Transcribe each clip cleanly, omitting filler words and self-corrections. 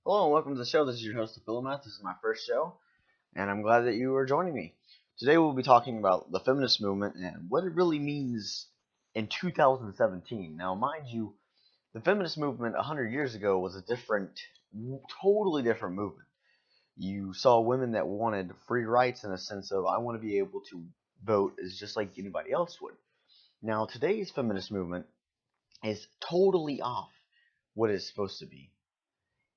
Hello and welcome to the show. This is your host, Philomath. This is my first show, and I'm glad that you are joining me. Today we'll be talking about the feminist movement and what it really means in 2017. Now, mind you, the feminist movement 100 years ago was a totally different movement. You saw women that wanted free rights in a sense of, I want to be able to vote as just like anybody else would. Now, today's feminist movement is totally off what it's supposed to be.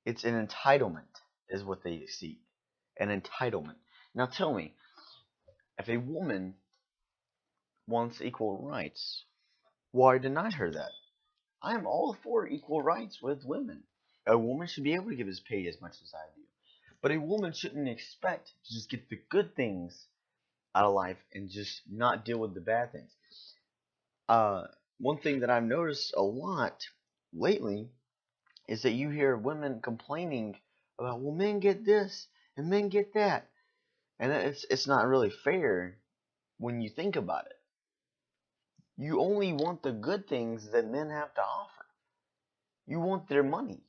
It's an entitlement, is what they seek. An entitlement. Now tell me, if a woman wants equal rights, why deny her that? I am all for equal rights with women. A woman should be able to give as paid as much as I do. But a woman shouldn't expect to just get the good things out of life and just not deal with the bad things. One thing that I've noticed a lot lately is that you hear women complaining about, well, men get this and men get that, and it's not really fair when you think about it. You only want the good things that men have to offer. You want their money.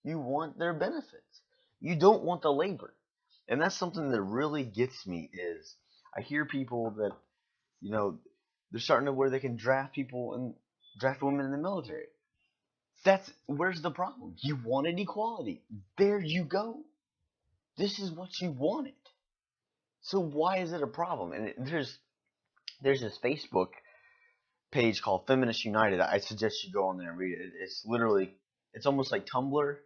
You want their benefits. You don't want the labor. And that's something that really gets me is I hear people that, they're starting to where they can draft women in the military. Where's the problem? You wanted equality. There you go. This is what you wanted. So why is it a problem? And there's this Facebook page called Feminist United. I suggest you go on there and read it. It's almost like Tumblr.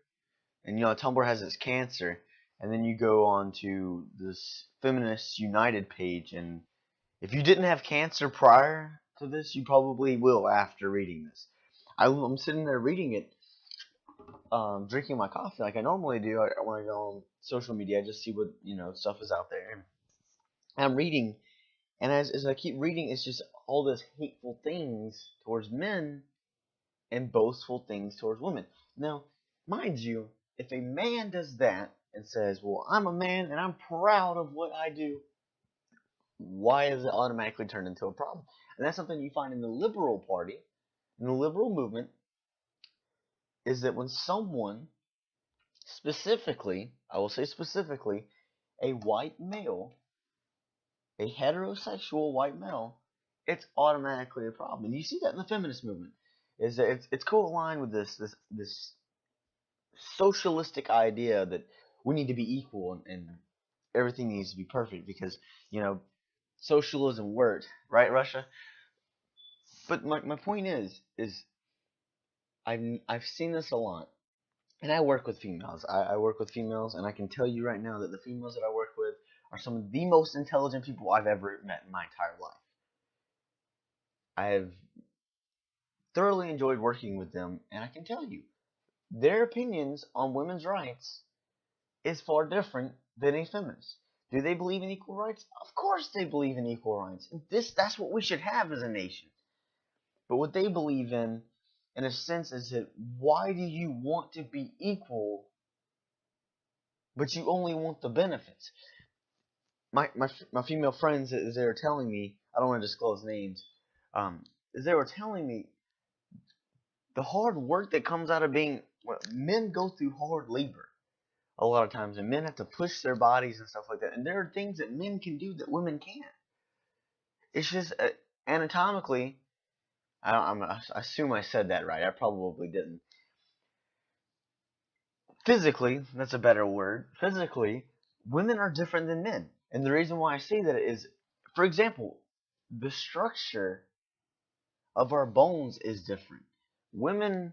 And Tumblr has its cancer. And then you go on to this Feminist United page, and if you didn't have cancer prior to this, you probably will after reading this. I'm sitting there reading it, drinking my coffee like I normally do. When I go on social media, I just see what stuff is out there. And I'm reading, and as I keep reading, it's just all this hateful things towards men and boastful things towards women. Now, mind you, if a man does that and says, well, I'm a man and I'm proud of what I do, why is it automatically turned into a problem? And that's something you find in the liberal party, in the liberal movement, is that when someone, specifically, I will say specifically, a white male, a heterosexual white male, it's automatically a problem. And you see that in the feminist movement. Is that it's co-aligned with this socialistic idea that we need to be equal and everything needs to be perfect because socialism worked, right, Russia? But my point is I've seen this a lot, and I work with females. I work with females, and I can tell you right now that the females that I work with are some of the most intelligent people I've ever met in my entire life. I have thoroughly enjoyed working with them, and I can tell you, their opinions on women's rights is far different than a feminist. Do they believe in equal rights? Of course they believe in equal rights. That's what we should have as a nation. But what they believe in a sense, is that why do you want to be equal, but you only want the benefits? My female friends, as they were telling me, I don't want to disclose names, as they were telling me, the hard work that comes out of men go through hard labor a lot of times, and men have to push their bodies and stuff like that. And there are things that men can do that women can't. It's just anatomically. I assume I said that right. I probably didn't. Physically, that's a better word. Physically, women are different than men. And the reason why I say that is, for example, the structure of our bones is different. Women's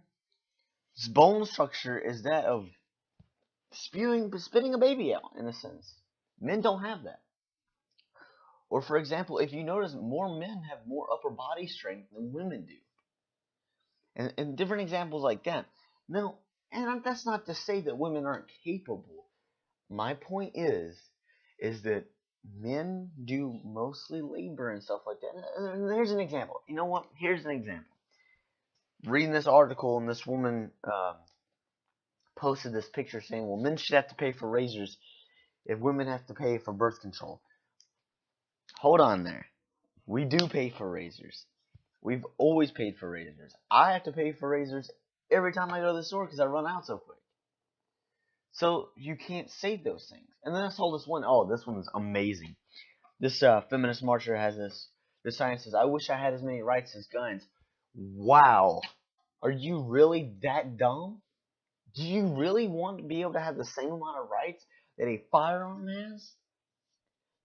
bone structure is that of spitting a baby out, in a sense. Men don't have that. Or, for example, if you notice, more men have more upper body strength than women do. And different examples like that. Now, and that's not to say that women aren't capable. My point is that men do mostly labor and stuff like that. And here's an example. You know what? Here's an example. Reading this article, and this woman posted this picture saying, well, men should have to pay for razors if women have to pay for birth control. Hold on there. We do pay for razors. We've always paid for razors. I have to pay for razors every time I go to the store because I run out so quick. So you can't say those things. And then I saw this one. Oh, this one's amazing. This feminist marcher has this sign says, "I wish I had as many rights as guns." Wow. Are you really that dumb? Do you really want to be able to have the same amount of rights that a firearm has?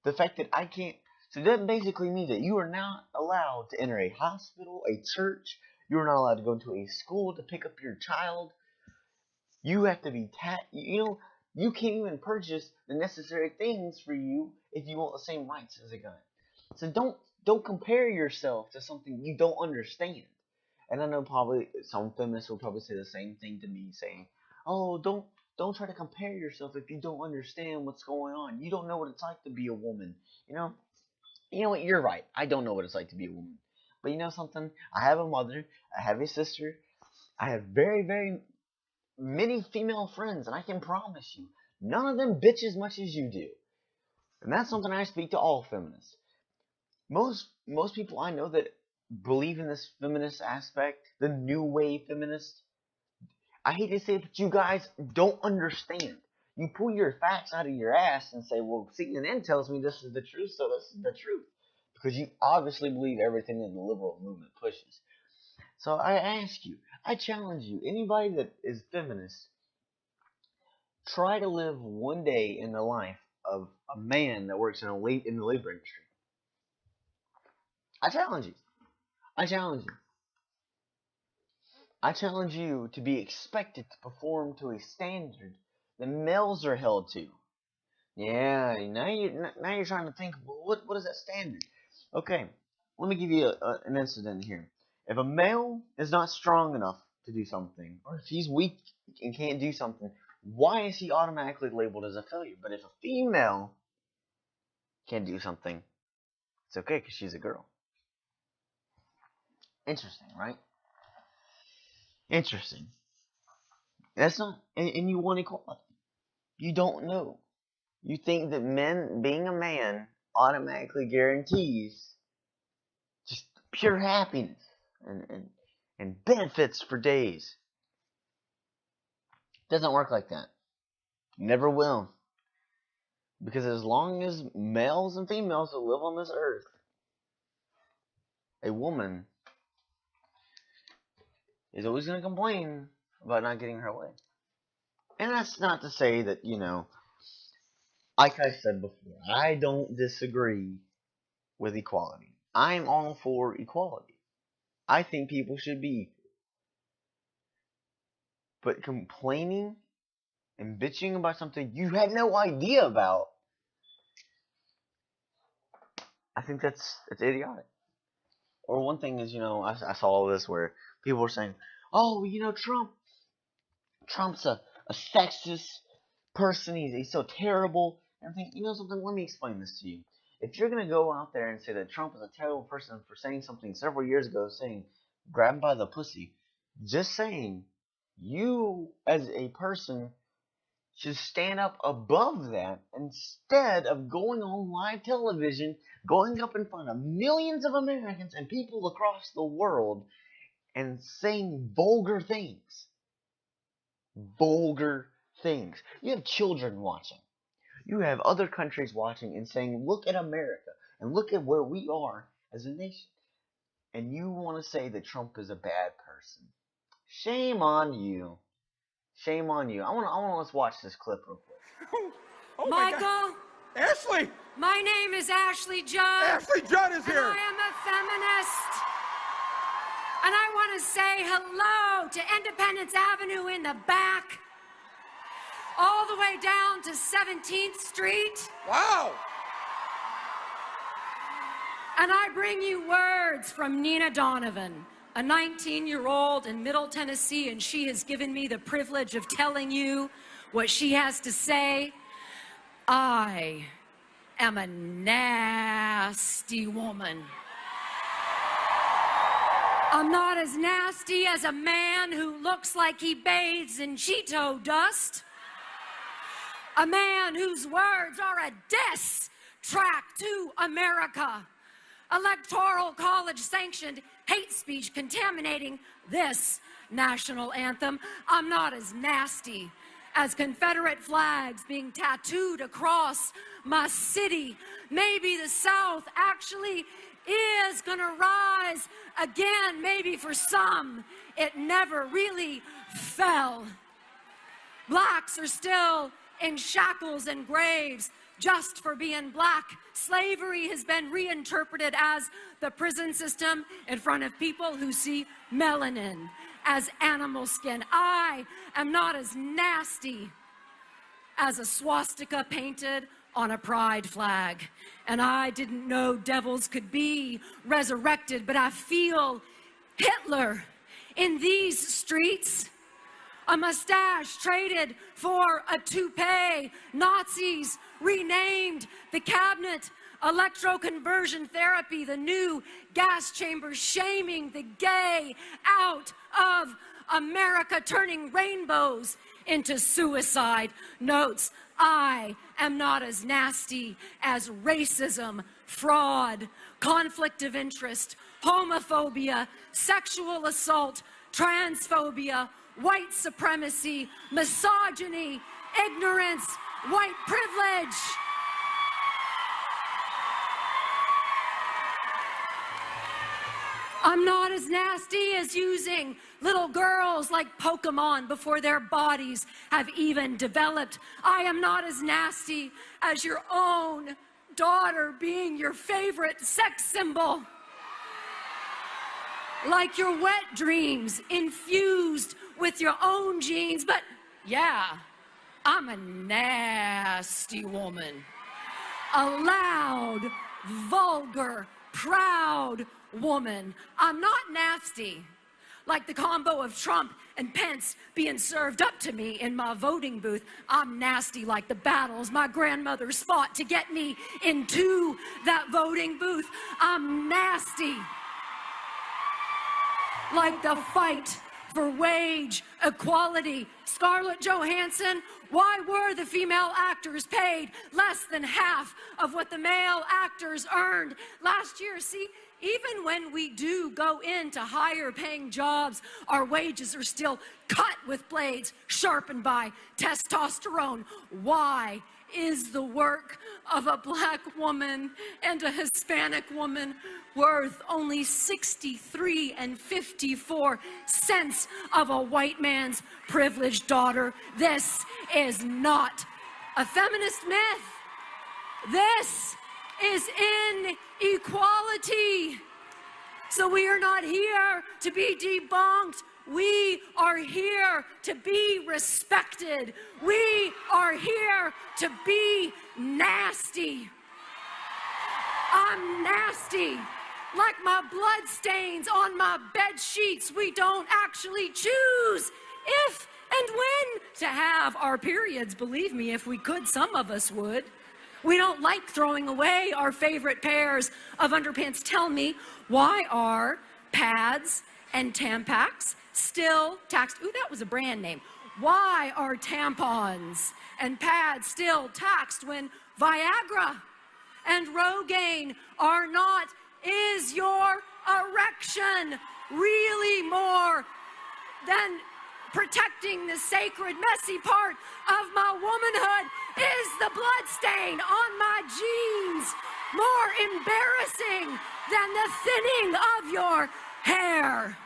The fact that I can't. So that basically means that you are not allowed to enter a hospital, a church. You are not allowed to go to a school to pick up your child. You have to be you can't even purchase the necessary things for you if you want the same rights as a gun. So don't compare yourself to something you don't understand. And I know probably some feminists will probably say the same thing to me, saying, "Oh, don't try to compare yourself if you don't understand what's going on. You don't know what it's like to be a woman." You know what? You're right. I don't know what it's like to be a woman. But you know something? I have a mother. I have a sister. I have very, very many female friends, and I can promise you, none of them bitch as much as you do. And that's something I speak to all feminists. Most people I know that believe in this feminist aspect, the new wave feminist, I hate to say it, but you guys don't understand. You pull your facts out of your ass and say, "Well, CNN tells me this is the truth, so this is the truth." Because you obviously believe everything that the liberal movement pushes. So I ask you, I challenge you, anybody that is feminist, try to live one day in the life of a man that works in the labor industry. I challenge you. I challenge you. I challenge you to be expected to perform to a standard that males are held to. Yeah, now you're trying to think, well, what is that standard? Okay, let me give you an incident here. If a male is not strong enough to do something, or if he's weak and can't do something, why is he automatically labeled as a failure? But if a female can do something, it's okay because she's a girl. Interesting, right? Interesting. That's not, and you want equality. You don't know. You think that being a man, automatically guarantees just pure happiness and benefits for days. Doesn't work like that. Never will. Because as long as males and females that live on this earth, a woman is always going to complain about not getting her way. And that's not to say that, like I said before, I don't disagree with equality. I'm all for equality. I think people should be equal. But complaining and bitching about something you had no idea about, I think that's idiotic. Or one thing is, I saw all this where people were saying, "Oh, Trump's a sexist person. He's so terrible." And I think, something, let me explain this to you. If you're going to go out there and say that Trump is a terrible person for saying something several years ago, saying, "Grab him by the pussy," just saying, you as a person should stand up above that instead of going on live television, going up in front of millions of Americans and people across the world and saying vulgar things. Vulgar things. You have children watching. You have other countries watching and saying, "Look at America and look at where we are as a nation." And you want to say that Trump is a bad person. Shame on you. Shame on you. I want to let's watch this clip real quick. Oh Michael. Ashley! My name is Ashley Judd. Ashley Judd is here! And I am a feminist. And I want to say hello to Independence Avenue in the back, all the way down to 17th Street. Wow! And I bring you words from Nina Donovan, a 19-year-old in Middle Tennessee, and she has given me the privilege of telling you what she has to say. I am a nasty woman. I'm not as nasty as a man who looks like he bathes in Cheeto dust. A man whose words are a diss track to America. Electoral college sanctioned hate speech contaminating this national anthem. I'm not as nasty as Confederate flags being tattooed across my city. Maybe the South actually is gonna rise again. Maybe for some, it never really fell. Blacks are still in shackles and graves just for being black. Slavery has been reinterpreted as the prison system in front of people who see melanin as animal skin. I am not as nasty as a swastika painted on a pride flag. And I didn't know devils could be resurrected, but I feel Hitler in these streets. A mustache traded for a toupee. Nazis renamed the cabinet electroconversion therapy, the new gas chamber, shaming the gay out of America, turning rainbows into suicide notes. I am not as nasty as racism, fraud, conflict of interest, homophobia, sexual assault, transphobia, white supremacy, misogyny, ignorance, white privilege. I'm not as nasty as using little girls like Pokemon before their bodies have even developed. I am not as nasty as your own daughter being your favorite sex symbol. Like your wet dreams infused with your own genes. But yeah, I'm a nasty woman. A loud, vulgar, proud woman. I'm not nasty like the combo of Trump and Pence being served up to me in my voting booth. I'm nasty like the battles my grandmothers fought to get me into that voting booth. I'm nasty like the fight for wage equality. Scarlett Johansson, why were the female actors paid less than half of what the male actors earned last year? See, even when we do go into higher paying jobs, our wages are still cut with blades sharpened by testosterone. Why is the work of a black woman and a Hispanic woman worth only 63 and 54 cents of a white man's privileged daughter? This is not a feminist myth. This is inequality. So we are not here to be debunked. We are here to be respected. We are here to be nasty. I'm nasty. Like my blood stains on my bed sheets. We don't actually choose if and when to have our periods. Believe me, if we could, some of us would. We don't like throwing away our favorite pairs of underpants. Tell me, why are pads and Tampax still taxed? Ooh, that was a brand name. Why are tampons and pads still taxed when Viagra and Rogaine are not? Is your erection really more than protecting the sacred, messy part of my womanhood? Is the blood stain on my jeans more embarrassing than the thinning of your hair?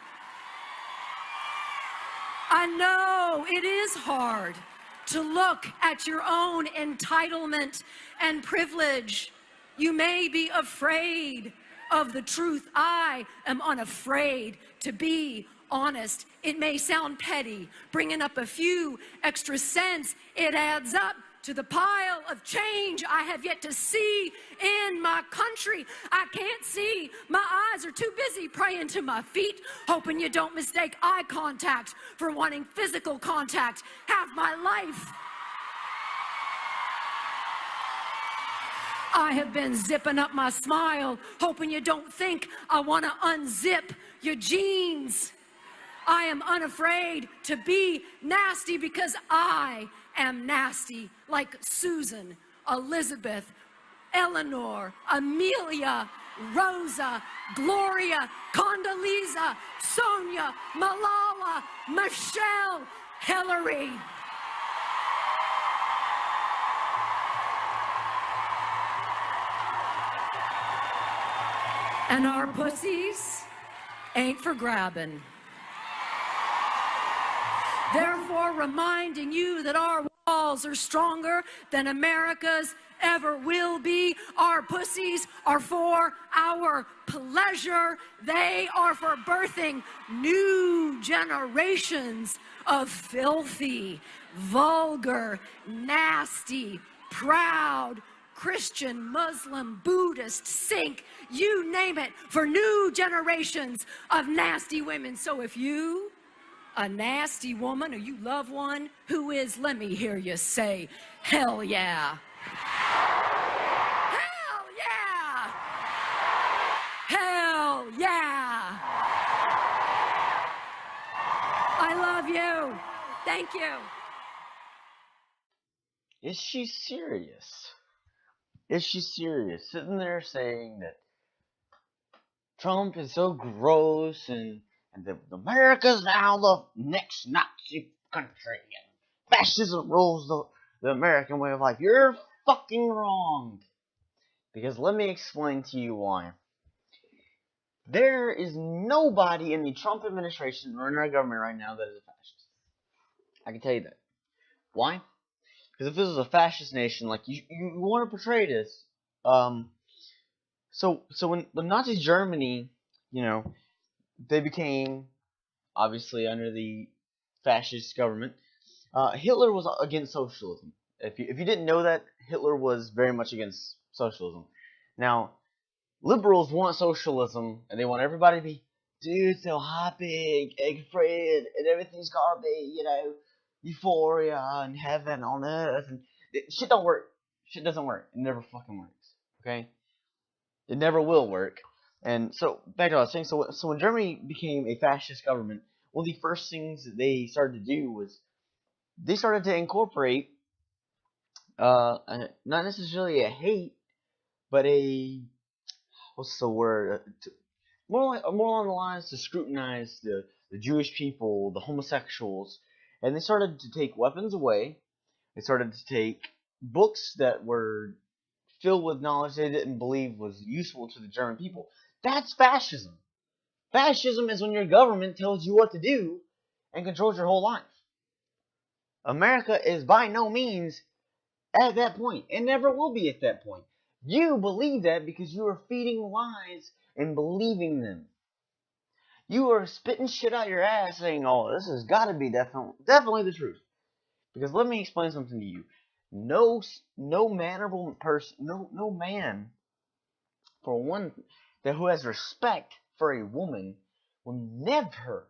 I know it is hard to look at your own entitlement and privilege. You may be afraid of the truth. I am unafraid to be honest. It may sound petty, bringing up a few extra cents. It adds up to the pile of change I have yet to see in my country. I can't see. My eyes are too busy praying to my feet, hoping you don't mistake eye contact for wanting physical contact half my life. I have been zipping up my smile, hoping you don't think I want to unzip your jeans. I am unafraid to be nasty because I am nasty, like Susan, Elizabeth, Eleanor, Amelia, Rosa, Gloria, Condoleezza, Sonia, Malala, Michelle, Hillary. and our pussies ain't for grabbing. Therefore, reminding you that our walls are stronger than America's ever will be. Our pussies are for our pleasure. They are for birthing new generations of filthy, vulgar, nasty, proud, Christian, Muslim, Buddhist, Sikh, you name it, for new generations of nasty women. So if you, a nasty woman, or you love one who is, let me hear you say, hell yeah. Hell yeah. Hell yeah. I love you. Thank you. Is she serious? Is she serious? Sitting there saying that Trump is so gross and that America's now the next Nazi country and fascism rules the American way of life. You're fucking wrong. Because let me explain to you why. There is nobody in the Trump administration or in our government right now that is a fascist. I can tell you that. Why? Because if this is a fascist nation, like you want to portray this, so when Nazi Germany, they became obviously under the fascist government. Hitler was against socialism. If you didn't know that, Hitler was very much against socialism. Now, liberals want socialism, and they want everybody to be, dude, so happy, excited, and everything's gotta be, euphoria and heaven on earth. And shit don't work. Shit doesn't work. It never fucking works. Okay? It never will work. And so, back to what I was saying, so when Germany became a fascist government, one of the first things that they started to do was they started to incorporate, not necessarily a hate, but what's the word? More along the lines to scrutinize the Jewish people, the homosexuals, and they started to take weapons away. They started to take books that were filled with knowledge they didn't believe was useful to the German people. That's fascism. Fascism is when your government tells you what to do and controls your whole life. America is by no means at that point. It never will be at that point. You believe that because you are feeding lies and believing them. You are spitting shit out your ass saying, oh, this has got to be definitely the truth. Because let me explain something to you. No mannerable person, no man, for one, who has respect for a woman will never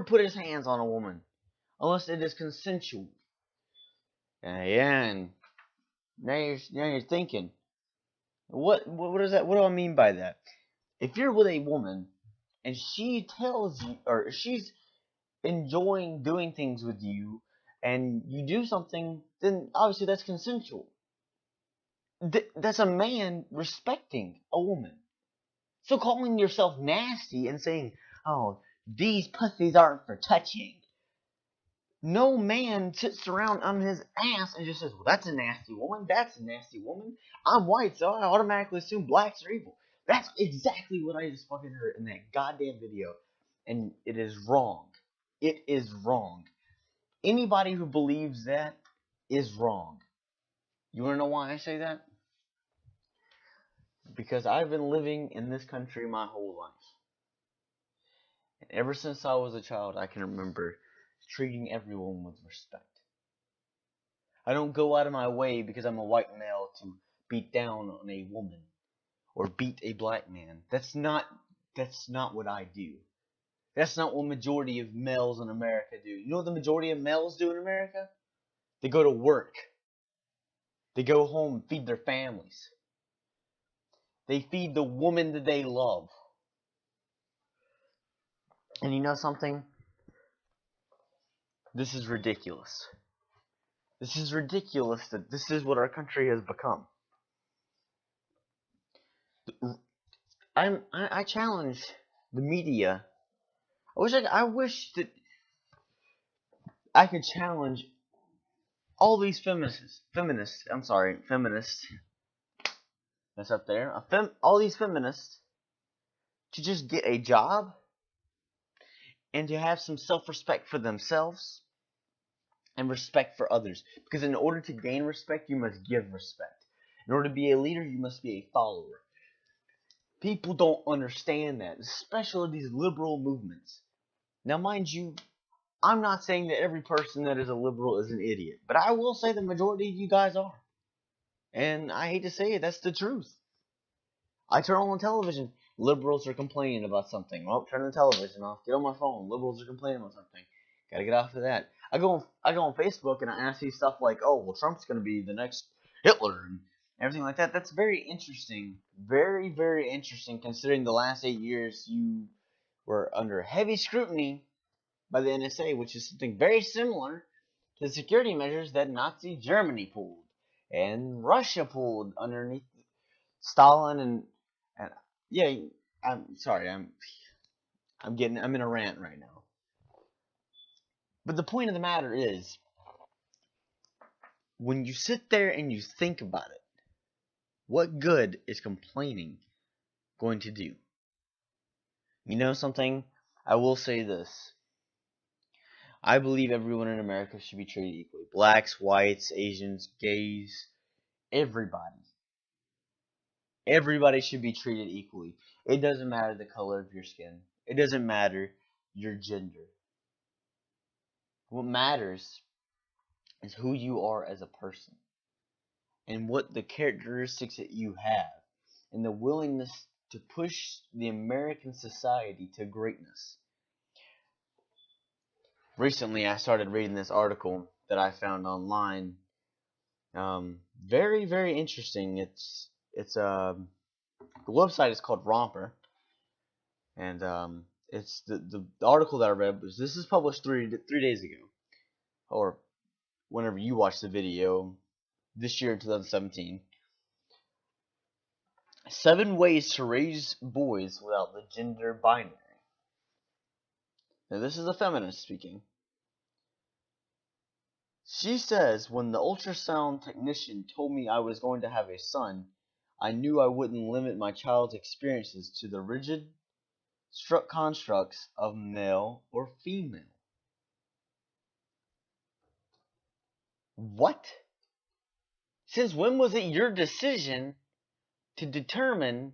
put his hands on a woman unless it is consensual. And now you're thinking, what is that? What do I mean by that? If you're with a woman and she tells you, or she's enjoying doing things with you, and you do something, then obviously that's consensual. That's a man respecting a woman. So calling yourself nasty and saying, oh, these pussies aren't for touching. No man sits around on his ass and just says, well, that's a nasty woman, that's a nasty woman. I'm white, so I automatically assume blacks are evil. That's exactly what I just fucking heard in that goddamn video. And it is wrong. It is wrong. Anybody who believes that is wrong. You want to know why I say that? Because I've been living in this country my whole life. And ever since I was a child, I can remember treating everyone with respect. I don't go out of my way because I'm a white male to beat down on a woman or beat a black man. That's not what I do. That's not what majority of males in America do. You know what the majority of males do in America? They go to work. They go home and feed their families. They feed the woman that they love. And you know something? This is ridiculous. This is ridiculous that this is what our country has become. I challenge the media. I wish that I could challenge all these feminists. That's up there. All these feminists to just get a job and to have some self-respect for themselves and respect for others. Because in order to gain respect, you must give respect. In order to be a leader, you must be a follower. People don't understand that, especially these liberal movements. Now, mind you, I'm not saying that every person that is a liberal is an idiot, but I will say the majority of you guys are. And I hate to say it, that's the truth. I turn on the television, liberals are complaining about something. Well, turn the television off, get on my phone, liberals are complaining about something. Gotta get off of that. I go on Facebook and I see stuff like, oh, well, Trump's gonna be the next Hitler and everything like that. That's very interesting. Very, very interesting considering the last 8 years you were under heavy scrutiny by the NSA, which is something very similar to the security measures that Nazi Germany pulled and Russia pulled underneath Stalin and yeah, I'm sorry, I'm in a rant right now. But the point of the matter is, when you sit there and you think about it, what good is complaining going to do? You know something? I will say this. I believe everyone in America should be treated equally. Blacks, whites, Asians, gays, everybody. Everybody should be treated equally. It doesn't matter the color of your skin. It doesn't matter your gender. What matters is who you are as a person and what the characteristics that you have and the willingness to push the American society to greatness. Recently, I started reading this article that I found online. Very, very interesting. The website is called Romper, and it's the article that I read was this is published three days ago, or whenever you watch the video, this year in 2017. 7 ways to raise boys without the gender binary. Now this is a feminist speaking. She says, when the ultrasound technician told me I was going to have a son, I knew I wouldn't limit my child's experiences to the rigid constructs of male or female. What? Since when was it your decision to determine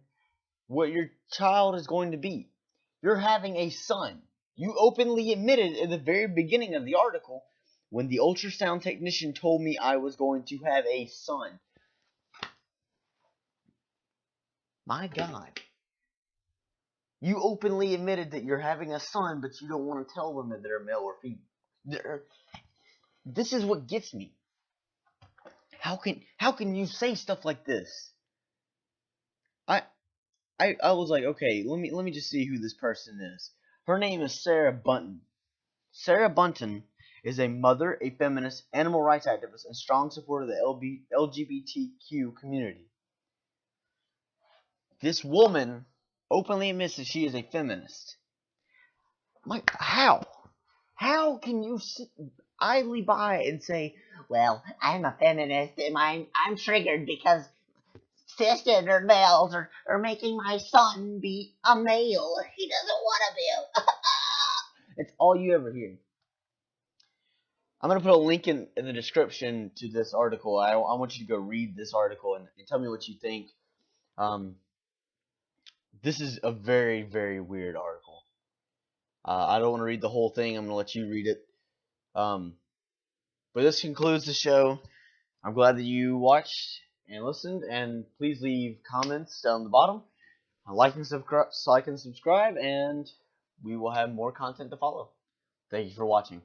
what your child is going to be? You're having a son. You openly admitted at the very beginning of the article, when the ultrasound technician told me I was going to have a son. My God. You openly admitted that you're having a son, but you don't want to tell them that they're male or female. This is what gets me. How can you say stuff like this? I was like, okay, let me just see who this person is. Her name is Sarah Bunton. Sarah Bunton is a mother, a feminist, animal rights activist, and strong supporter of the LGBTQ community. This woman openly admits that she is a feminist. How? How can you sit idly by and say, well, I'm a feminist and I'm triggered because cisgender males are making my son be a male. He doesn't want to be. It's all you ever hear. I'm going to put a link in the description to this article. I want you to go read this article and tell me what you think. This is a very, very weird article. I don't want to read the whole thing. I'm going to let you read it. But this concludes the show. I'm glad that you watched and listened. And please leave comments down the bottom. Like and subscribe, and we will have more content to follow. Thank you for watching.